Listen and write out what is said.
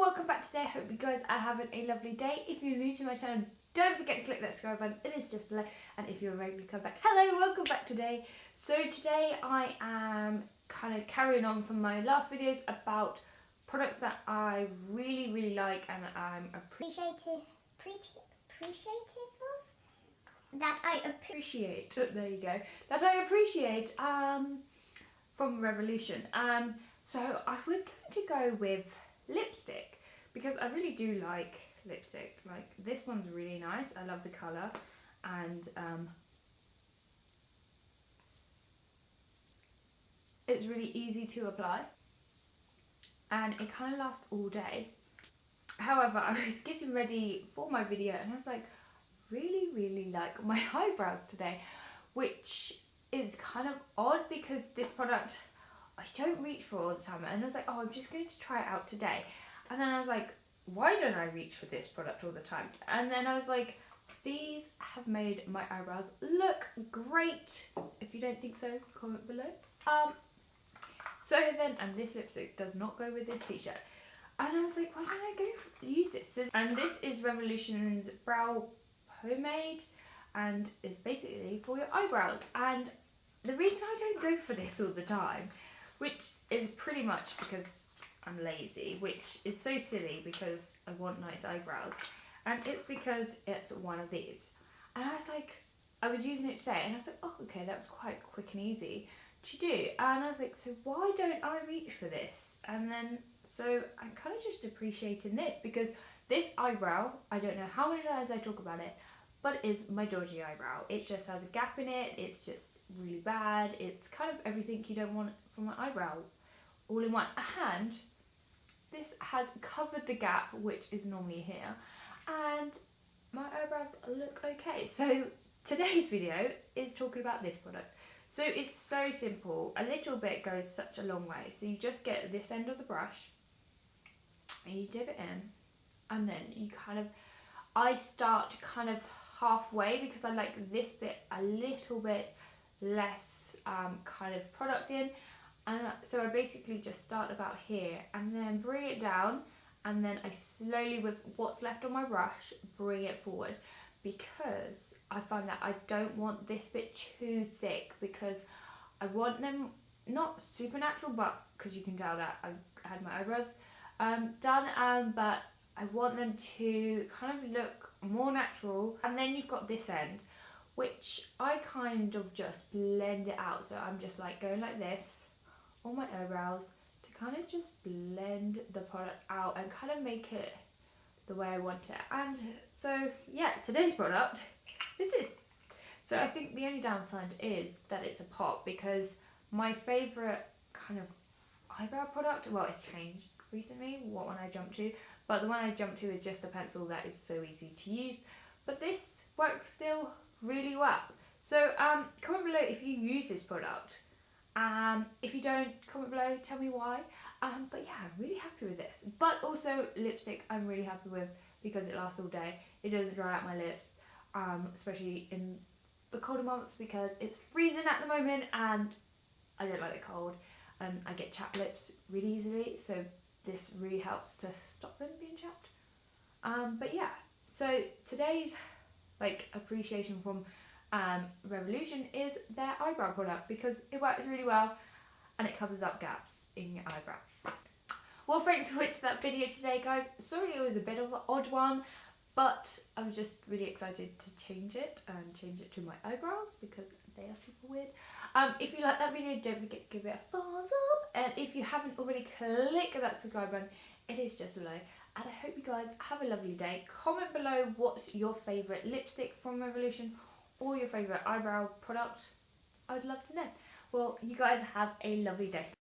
welcome back today. I hope you guys are having a lovely day. If you're new to my channel, don't forget to click that subscribe button, it is just below. And if you're regularly come back, hello, welcome back today. So today I am kind of carrying on from my last videos about products that I really like and I'm appreciative there you go, that I appreciate from Revolution. So I was going to go with lipstick because I really do like lipstick. Like, this one's really nice, I love the colour, and it's really easy to apply and it kind of lasts all day. However, I was getting ready for my video and I was like, really like my eyebrows today, which is kind of odd because this product I don't reach for all the time, and I was like, oh, I'm just going to try it out today. And then I was like, why don't I reach for this product all the time? And then I was like, these have made my eyebrows look great. If you don't think so, comment below. So then, and this lipstick does not go with this t-shirt. And I was like, why don't I use this? And this is Revolution's brow pomade, and it's basically for your eyebrows. And the reason I don't go for this all the time, which is pretty much because I'm lazy, which is so silly because I want nice eyebrows, and it's because it's one of these. And I was like, I was using it today and I was like, oh, okay, that was quite quick and easy to do. And I was like, so why don't I reach for this? And then, so I'm kind of just appreciating this because this eyebrow, I don't know how many times I talk about it, but it's my dodgy eyebrow. It just has a gap in it, it's just really bad. It's kind of everything you don't want from an eyebrow all in one. And this has covered the gap, which is normally here, and my eyebrows look okay. So today's video is talking about this product. So it's so simple, a little bit goes such a long way. So you just get this end of the brush and you dip it in, and then you kind of, I start kind of halfway because I like this bit a little bit less kind of product in, and so I basically just start about here and then bring it down, and then I slowly, with what's left on my brush, bring it forward, because I find that I don't want this bit too thick because I want them not supernatural, but because you can tell that I've had my eyebrows done, but I want them to kind of look more natural. And then you've got this end, which I kind of just blend it out. So I'm just like going like this on my eyebrows to kind of just blend the product out and kind of make it the way I want it. And so yeah, today's product is this. So I think the only downside is that it's a pop, because my favourite kind of eyebrow product, well, it's changed recently what one I jumped to, but the one I jumped to is just a pencil that is so easy to use, but this works still really well. So comment below if you use this product. If you don't, comment below, tell me why. But yeah, I'm really happy with this. But also lipstick I'm really happy with because it lasts all day. It doesn't dry out my lips, especially in the colder months because it's freezing at the moment and I don't like the cold, and I get chapped lips really easily, so this really helps to stop them being chapped. But yeah, so today's like appreciation from Revolution is their eyebrow product because it works really well and it covers up gaps in your eyebrows. Well, thanks for watching that video today, guys. Sorry it was a bit of an odd one, but I was just really excited to change it to my eyebrows because they are super weird. If you like that video, don't forget to give it a thumbs up, and if you haven't already, click that subscribe button, it is just below. And I hope you guys have a lovely day. Comment below what's your favourite lipstick from Revolution or your favourite eyebrow product. I'd love to know. Well, you guys have a lovely day.